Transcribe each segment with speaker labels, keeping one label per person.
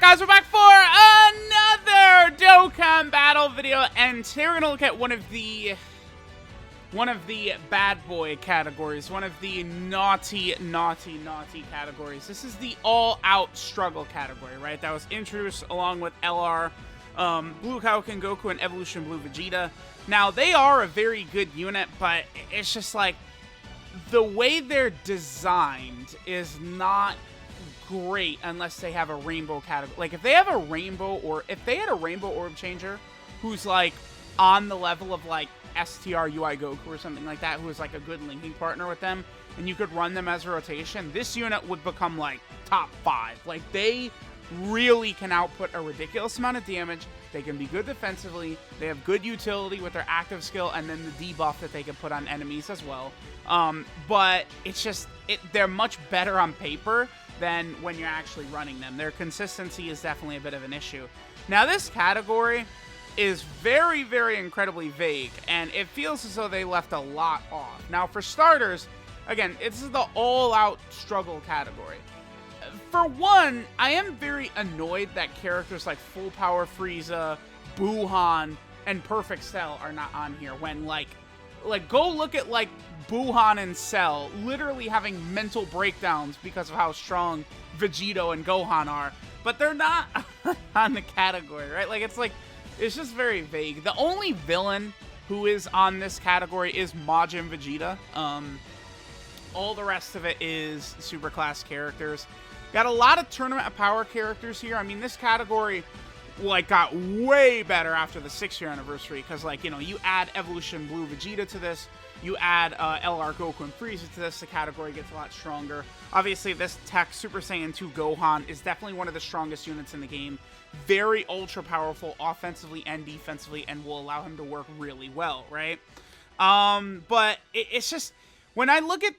Speaker 1: Alright guys, we're back for another Dokkan battle video, and today we're gonna look at one of the bad boy categories, one of the naughty categories. This is the all-out struggle category, right? That was introduced along with LR, Blue Kaioken Goku, and Evolution Blue Vegeta. Now, they are a very good unit, but it's just like, the way they're designed is not great unless they have a rainbow category. Like, if they have a rainbow, or if they had a rainbow orb changer who's like on the level of like STR UI Goku or something like that, who is like a good linking partner with them, and you could run them as a rotation, this unit would become like top 5. Like, they really can output a ridiculous amount of damage. They can be good defensively. They have good utility with their active skill, and then the debuff that they can put on enemies as well. But it's just, they're much better on paper than when you're actually running them. Their consistency is definitely a bit of an issue. Now, this category is very, very incredibly vague, and it feels as though they left a lot off. Now, for starters, again, this is the all-out struggle category. For one, I am very annoyed that characters like Full Power Frieza, Buhan, and Perfect Cell are not on here, when like go look at like Buhan and Cell literally having mental breakdowns because of how strong Vegito and Gohan are, but they're not on the category, right? Like, it's just very vague. The only villain who is on this category is Majin Vegeta. All the rest of it is superclass characters. Got a lot of Tournament of Power characters here. I mean, this category like got way better after the 6-year anniversary, because, like, you know, you add Evolution Blue Vegeta to this, you add LR Goku and Frieza to this, the category gets a lot stronger. Obviously, this tech Super Saiyan 2 Gohan is definitely one of the strongest units in the game. Very ultra powerful offensively and defensively, and will allow him to work really well, right? But it's just, when I look at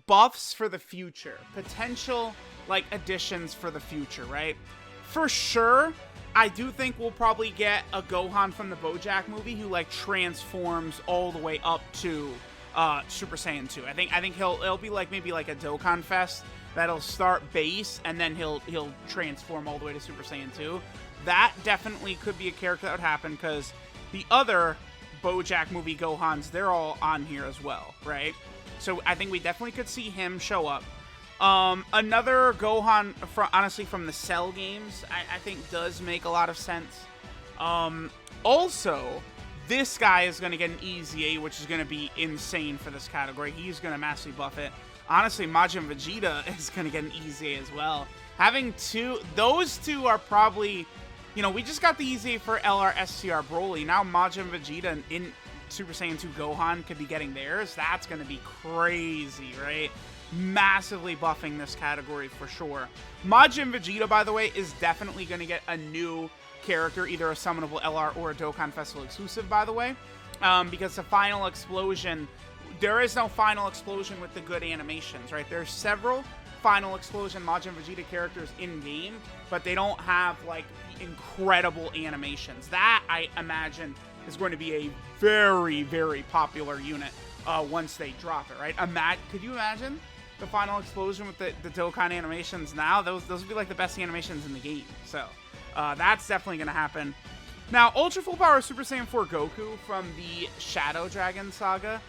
Speaker 1: buffs for the future, potential like additions for the future, right? For sure, I do think we'll probably get a Gohan from the BoJack movie who like transforms all the way up to Super Saiyan 2. I think it'll be like maybe like a Dokkan Fest that'll start base and then he'll transform all the way to Super Saiyan 2. That definitely could be a character that would happen, because the other BoJack movie Gohans, they're all on here as well, right? So I think we definitely could see him show up. Another Gohan, honestly, from the Cell games, I think does make a lot of sense. Also, this guy is going to get an EZA, which is going to be insane for this category. He's going to massively buff it. Honestly, Majin Vegeta is going to get an EZA as well. Having those two are probably, you know, we just got the EZA for LR STR Broly. Now Majin Vegeta in Super Saiyan 2 Gohan could be getting theirs. That's going to be crazy, right? Massively buffing this category for sure. Majin Vegeta, by the way, is definitely going to get a new character, either a summonable LR or a Dokkan Festival exclusive, by the way, because the final explosion, there is no final explosion with the good animations, right? There's several final explosion Majin Vegeta characters in game, but they don't have like incredible animations. That, I imagine, is going to be a very, very popular unit once they drop it, right? Could you imagine the final explosion with the Dokkan animations now? Those would be like the best animations in the game. So that's definitely going to happen. Now, Ultra Full Power Super Saiyan 4 Goku from the Shadow Dragon saga.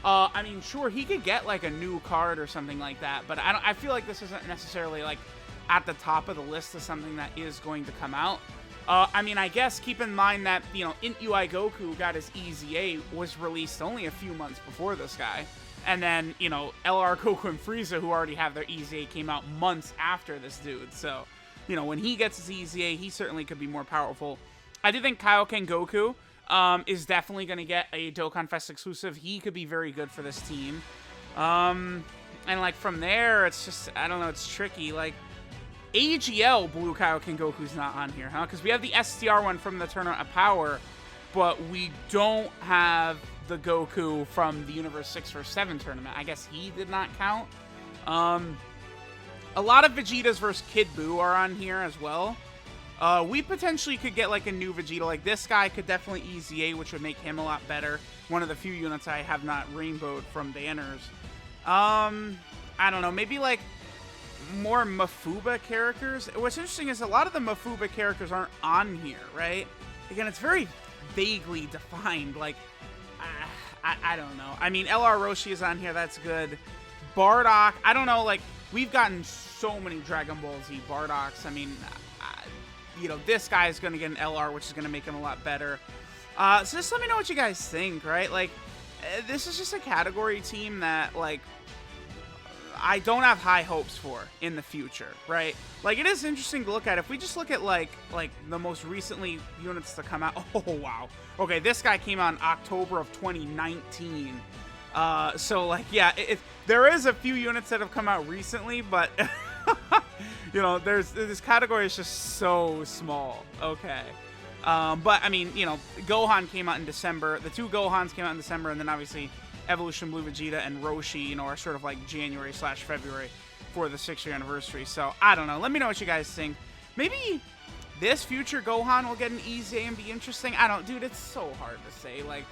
Speaker 1: I mean, sure, he could get like a new card or something like that, but I feel like this isn't necessarily like at the top of the list of something that is going to come out. I mean, I guess keep in mind that, you know, Int UI Goku got his EZA was released only a few months before this guy. And then, you know, LR Goku and Frieza, who already have their EZA, came out months after this dude. So, you know, when he gets his EZA, he certainly could be more powerful. I do think Kaioken Goku is definitely going to get a Dokkan Fest exclusive. He could be very good for this team. And, like, from there, it's just, I don't know, it's tricky. Like, AGL Blue Kaioken Goku's not on here, huh? Because we have the STR one from the Tournament of Power, but we don't have the Goku from the Universe 6 vs 7 tournament. I guess he did not count. A lot of Vegetas versus Kid Buu are on here as well. We potentially could get like a new Vegeta. Like, this guy could definitely EZA, which would make him a lot better. One of the few units I have not rainbowed from banners. I don't know, maybe like more Mafuba characters. What's interesting is a lot of the Mafuba characters aren't on here, right? Again, it's very vaguely defined. Like, I don't know. I mean, LR Roshi is on here. That's good. Bardock, I don't know. Like, we've gotten so many Dragon Ball Z Bardocks. I mean, you know, this guy is going to get an LR, which is going to make him a lot better. So just let me know what you guys think, right? Like, this is just a category team that, like, I don't have high hopes for in the future, right? Like, it is interesting to look at. If we just look at, like the most recently units to come out. Oh, wow. Okay, this guy came out in October of 2019. So, like, yeah, there is a few units that have come out recently, but, you know, this category is just so small. Okay. But, I mean, you know, Gohan came out in December. The two Gohans came out in December, and then, obviously, Evolution Blue Vegeta and Roshi, you know, are sort of like January/February for the 6-year anniversary. So, I don't know. Let me know what you guys think. Maybe this future Gohan will get an EZA and be interesting. I don't, dude, it's so hard to say. Like,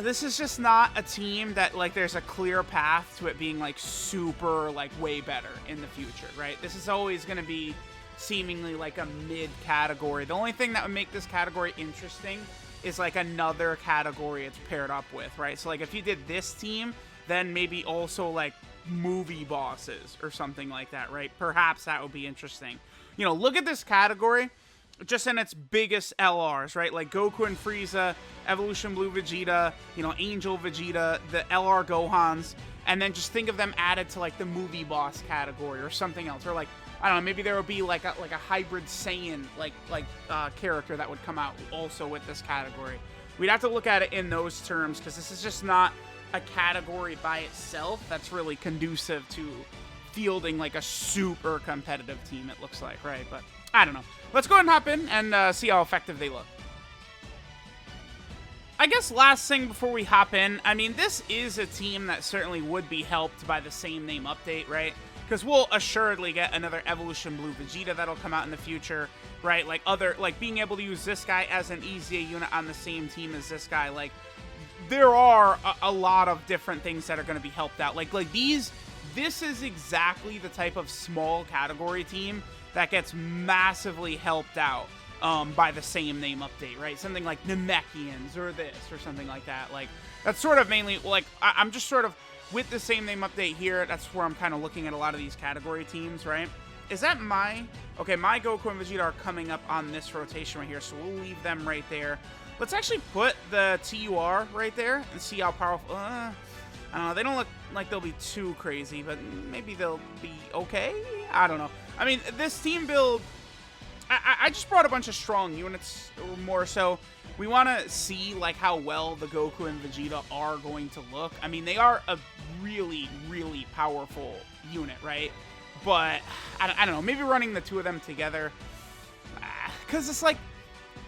Speaker 1: this is just not a team that, like, there's a clear path to it being, like, super, like, way better in the future, right? This is always going to be seemingly like a mid-category. The only thing that would make this category interesting is like another category it's paired up with, right? So like if you did this team, then maybe also like movie bosses or something like that, right? Perhaps that would be interesting. You know, look at this category just in its biggest LRs, right? Like Goku and Frieza, Evolution Blue Vegeta, you know, Angel Vegeta, the LR Gohans, and then just think of them added to like the movie boss category or something else, or like, I don't know, maybe there would be like a hybrid Saiyan character that would come out also with this category. We'd have to look at it in those terms because this is just not a category by itself that's really conducive to fielding like a super competitive team, it looks like, right? But I don't know. Let's go ahead and hop in and see how effective they look. I guess last thing before we hop in, I mean, this is a team that certainly would be helped by the same name update, right? Because we'll assuredly get another Evolution Blue Vegeta that'll come out in the future, right? Like being able to use this guy as an EZA unit on the same team as this guy. Like, there are a lot of different things that are going to be helped out. Like this is exactly the type of small category team that gets massively helped out by the same name update, right? Something like Namekians or this or something like that. Like, that's sort of mainly, like, I'm just sort of, with the same name update here, that's where I'm kind of looking at a lot of these category teams, right? Is that okay, my Goku and Vegeta are coming up on this rotation right here, so we'll leave them right there. Let's actually put the TUR right there and see how powerful, I don't know, they don't look like they'll be too crazy, but maybe they'll be okay? I don't know. I mean, this team build, I just brought a bunch of strong units, or more so. We want to see, like, how well the Goku and Vegeta are going to look. I mean, they are a really, really powerful unit, right? But, I don't know, maybe running the two of them together. Because it's like,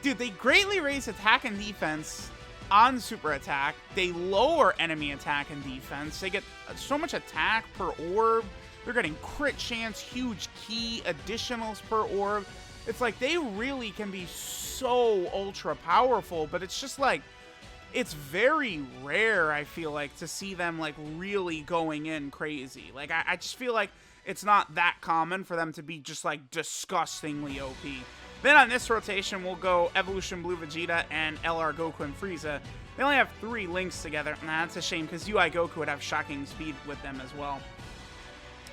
Speaker 1: dude, they greatly raise attack and defense on super attack. They lower enemy attack and defense. They get so much attack per orb. They're getting crit chance, huge key additionals per orb. It's like they really can be so ultra powerful, but it's just like, it's very rare, I feel like, to see them like really going in crazy. Like, I just feel like it's not that common for them to be just like disgustingly OP. Then on this rotation, we'll go Evolution Blue Vegeta and LR Goku and Frieza. They only have 3 links together. Nah, that's a shame because UI Goku would have shocking speed with them as well.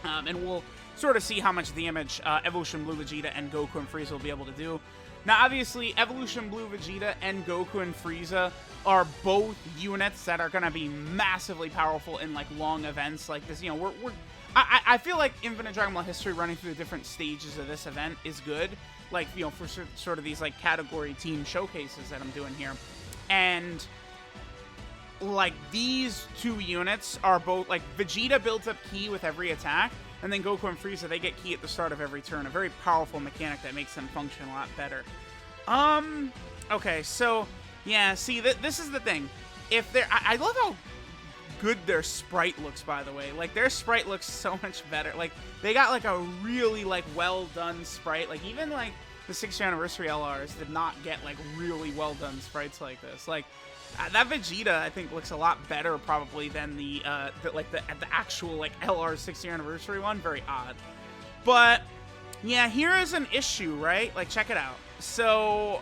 Speaker 1: And we'll sort of see how much damage Evolution Blue Vegeta and Goku and Frieza will be able to do. Now, obviously, Evolution Blue Vegeta and Goku and Frieza are both units that are going to be massively powerful in, like, long events like this. You know, I feel like Infinite Dragon Ball history running through the different stages of this event is good. Like, you know, for sort of these, like, category team showcases that I'm doing here. And, like, these two units are both, like, Vegeta builds up ki with every attack, and then Goku and Frieza, they get ki at the start of every turn. A very powerful mechanic that makes them function a lot better. Okay, so, yeah, see, this is the thing. If they're, I love how good their sprite looks, by the way. Like, their sprite looks so much better. Like, they got, like, a really, like, well-done sprite. Like, even, like, the 6th anniversary LRs did not get, like, really well-done sprites like this. Like, that Vegeta, I think, looks a lot better, probably, than the actual, like, LR 6th anniversary one. Very odd. But, yeah, here is an issue, right? Like, check it out. So,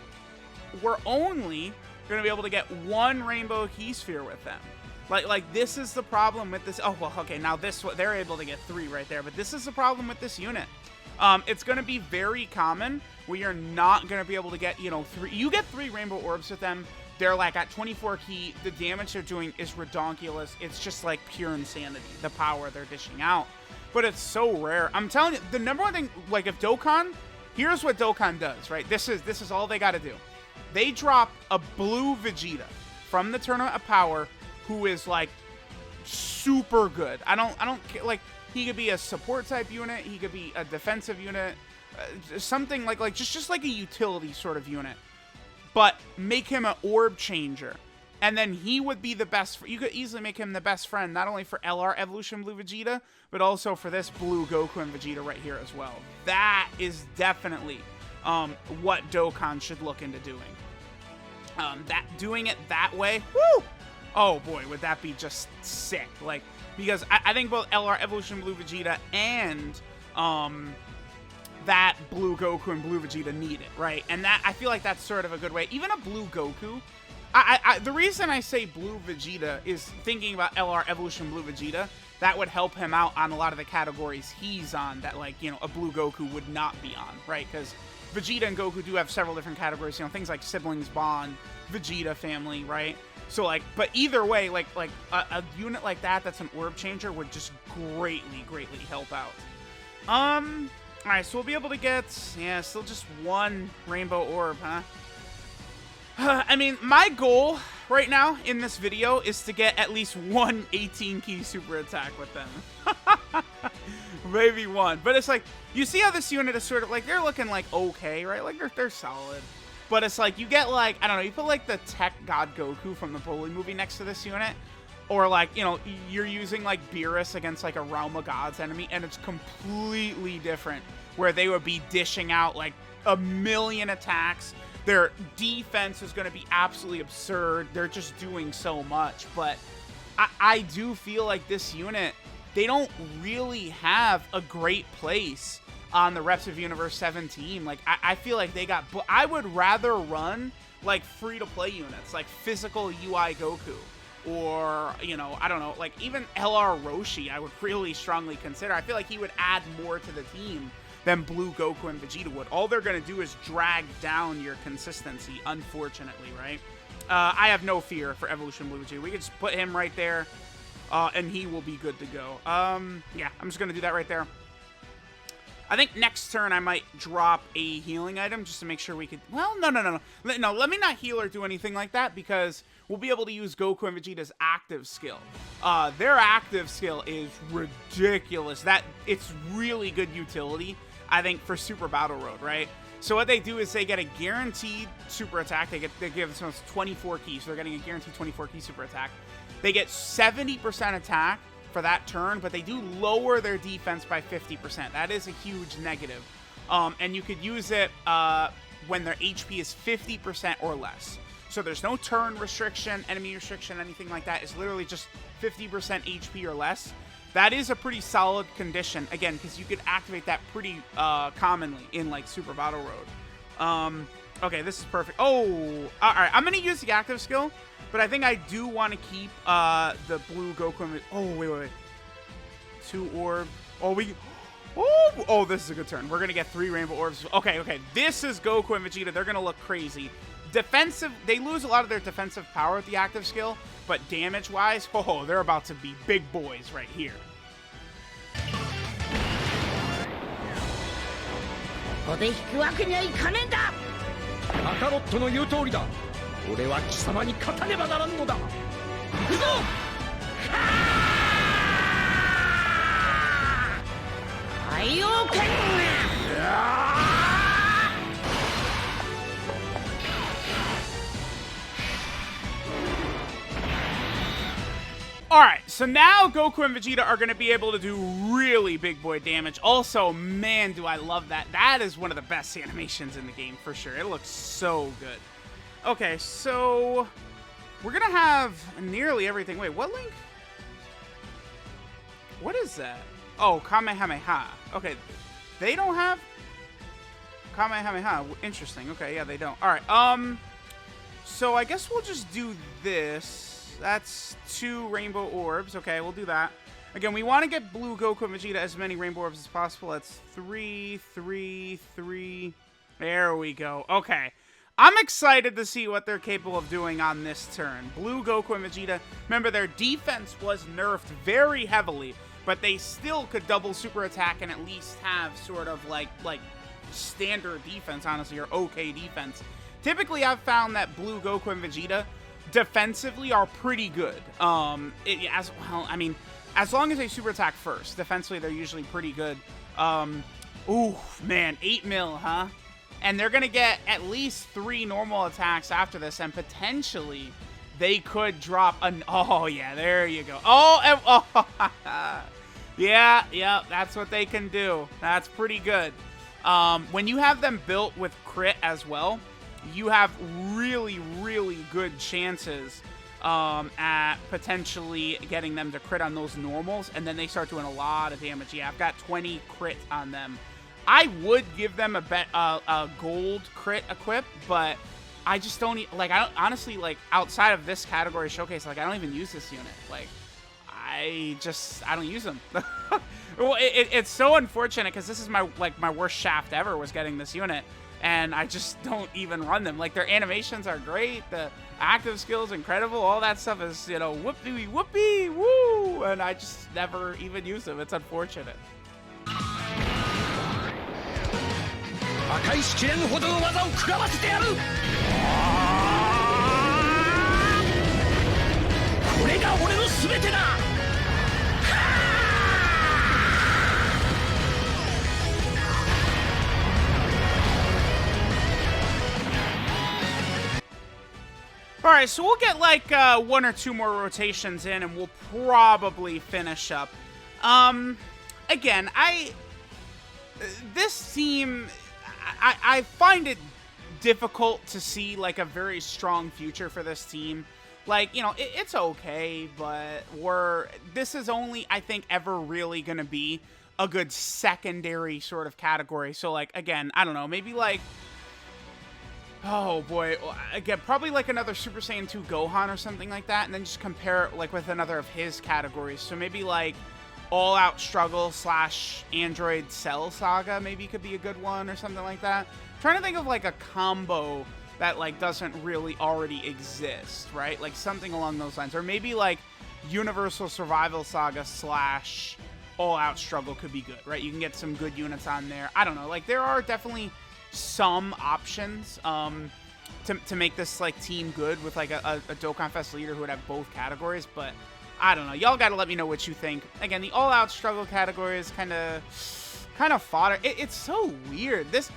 Speaker 1: we're only going to be able to get 1 Rainbow Key Sphere with them. Like, this is the problem with this. Oh, well, okay, now this, they're able to get 3 right there, but this is the problem with this unit. It's going to be very common where you're not going to be able to get, you know, 3. You get 3 Rainbow Orbs with them. They're, like, at 24 key. The damage they're doing is redonkulous. It's just, like, pure insanity, the power they're dishing out. But it's so rare. I'm telling you, the number one thing, like, if Dokkan, here's what Dokkan does, right? This is all they got to do. They drop a blue Vegeta from the Tournament of Power who is, like, super good. I don't like, he could be a support type unit, he could be a defensive unit, something like just like a utility sort of unit, but make him an orb changer, and then he would be the best. You could easily make him the best friend, not only for LR Evolution Blue Vegeta, but also for this blue Goku and Vegeta right here as well. That is definitely what Dokkan should look into doing. Doing it that way, woo! Oh boy, would that be just sick. Like, because I think both LR Evolution Blue Vegeta and that blue Goku and blue Vegeta need it, right? And that, I feel like that's sort of a good way. Even a blue Goku, the reason I say blue Vegeta is thinking about LR Evolution Blue Vegeta, that would help him out on a lot of the categories he's on that, like, you know, a blue Goku would not be on, right? Because Vegeta and Goku do have several different categories, you know, things like siblings bond, Vegeta family, right? So, like, but either way, like a unit like that that's an orb changer would just greatly help out. Alright, so we'll be able to get, yeah, still just 1 rainbow orb, huh? I mean, my goal right now in this video is to get at least 1 18-key super attack with them. Maybe 1. But it's like, you see how this unit is sort of, like, they're looking, like, okay, right? Like, they're solid. But it's like, you get, like, I don't know, you put, like, the Tech God Goku from the Broly movie next to this unit. Or, like, you know, you're using, like, Beerus against, like, a Realm of Gods enemy, and it's completely different. Where they would be dishing out, like, 1,000,000 attacks. Their defense is going to be absolutely absurd. They're just doing so much. But I do feel like this unit, they don't really have a great place on the Reps of Universe 17. Like, I feel like they got... I would rather run, like, free-to-play units, like physical UI Goku. Or, you know, I don't know, like, even LR Roshi, I would really strongly consider. I feel like he would add more to the team than Blue Goku and Vegeta would. All they're going to do is drag down your consistency, unfortunately, right? I have no fear for Evolution Blue Vegeta. We could just put him right there, and he will be good to go. Yeah, I'm just going to do that right there. I think next turn I might drop a healing item just to make sure we could... Well, no. No, let me not heal or do anything like that, because we'll be able to use Goku and Vegeta's active skill. Their active skill is ridiculous. It's really good utility, I think, for Super Battle Road, right? So what they do is they get a guaranteed super attack. They give themselves 24 keys, so they're getting a guaranteed 24 key super attack. They get 70% attack for that turn, but they do lower their defense by 50%. That is a huge negative. And you could use it when their HP is 50% or less. So there's no turn restriction, enemy restriction, anything like that. It's literally just 50% HP or less. That is a pretty solid condition, again, because you could activate that pretty commonly in, like, Super Battle Road. Okay, this is perfect. Oh, all right. I'm going to use the active skill, but I think I do want to keep the blue Goku. Oh, wait. 2 orb. Oh, oh, this is a good turn. We're going to get 3 rainbow orbs. Okay. This is Goku and Vegeta. They're going to look crazy. Defensive, they lose a lot of their defensive power with the active skill, but damage-wise, oh, they're about to be big boys right here.
Speaker 2: ここで引くわけにはいかねえんだ。カカロットの言う通りだ。俺は貴様に勝たねばならんのだ。行くぞ。海洋拳。
Speaker 1: Alright, so now Goku and Vegeta are going to be able to do really big boy damage. Also, man, do I love that. That is one of the best animations in the game, for sure. It looks so good. Okay, so we're going to have nearly everything. Wait, what link? What is that? Oh, Kamehameha. Okay, they don't have Kamehameha. Interesting. Okay, yeah, they don't. Alright, so I guess we'll just do this. That's 2 rainbow orbs. Okay, we'll do that. Again, we want to get Blue Goku and Vegeta as many rainbow orbs as possible. That's 3, 3, 3. There we go. Okay. I'm excited to see what they're capable of doing on this turn. Blue Goku and Vegeta, remember their defense was nerfed very heavily, but they still could double super attack and at least have sort of like standard defense, honestly, or okay defense. Typically, I've found that Blue Goku and Vegeta defensively are pretty good. As long as they super attack first, defensively they're usually pretty good. Ooh, man, 8 mil, huh? And they're gonna get at least 3 normal attacks after this, and potentially they could drop an. Oh yeah, there you go. Yeah, that's what they can do. That's pretty good. When you have them built with crit as well, you have really, really good chances at potentially getting them to crit on those normals, and then they start doing a lot of damage. Yeah, I've got 20 crit on them. I would give them a gold crit equip, but I just don't honestly, outside of this category showcase, I don't even use this unit. I don't use them. Well, it's so unfortunate because this is my worst shaft ever was getting this unit. And I just don't even run them. Their animations are great. The active skills incredible. All that stuff is, whoopee, whoopee, woo. And I just never even use them. It's unfortunate. Alright, so we'll get 1 or 2 more rotations in and we'll probably finish up. Again, this team, I find it difficult to see a very strong future for this team. It's okay, but this is only, I think, ever really gonna be a good secondary sort of category. So again, I don't know, maybe oh boy, again, probably another Super Saiyan 2 Gohan or something like that, and then just compare it with another of his categories. So maybe All Out Struggle / Android Cell Saga maybe could be a good one or something like that. I'm trying to think of a combo that doesn't really already exist, right? Something along those lines. Or maybe Universal Survival Saga / All Out Struggle could be good, right? You can get some good units on there. I don't know, there are definitely some options to make this team good with a Dokkan Fest leader who would have both categories, but I don't know. Y'all gotta let me know what you think. Again, the all-out struggle category is kind of fodder. It's so weird. This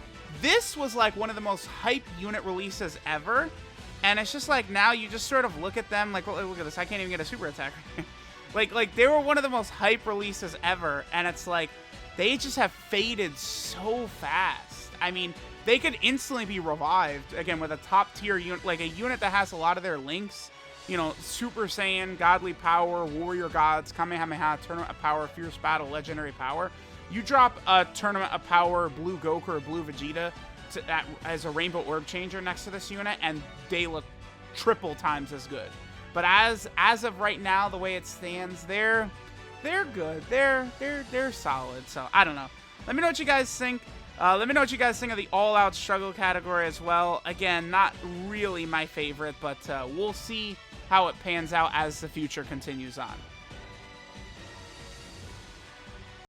Speaker 1: was one of the most hype unit releases ever, and it's just now you just sort of look at them look at this. I can't even get a super attack. They were one of the most hype releases ever, and it's they just have faded so fast. I mean, they could instantly be revived, again, with a top-tier unit, a unit that has a lot of their links. Super Saiyan, Godly Power, Warrior Gods, Kamehameha, Tournament of Power, Fierce Battle, Legendary Power. You drop a Tournament of Power, Blue Goku or Blue Vegeta as a Rainbow Orb Changer next to this unit, and they look triple times as good. But as of right now, the way it stands, they're good. They're solid. So, I don't know. Let me know what you guys think. Let me know what you guys think of the all-out struggle category as well. Again, not really my favorite, but we'll see how it pans out as the future continues on.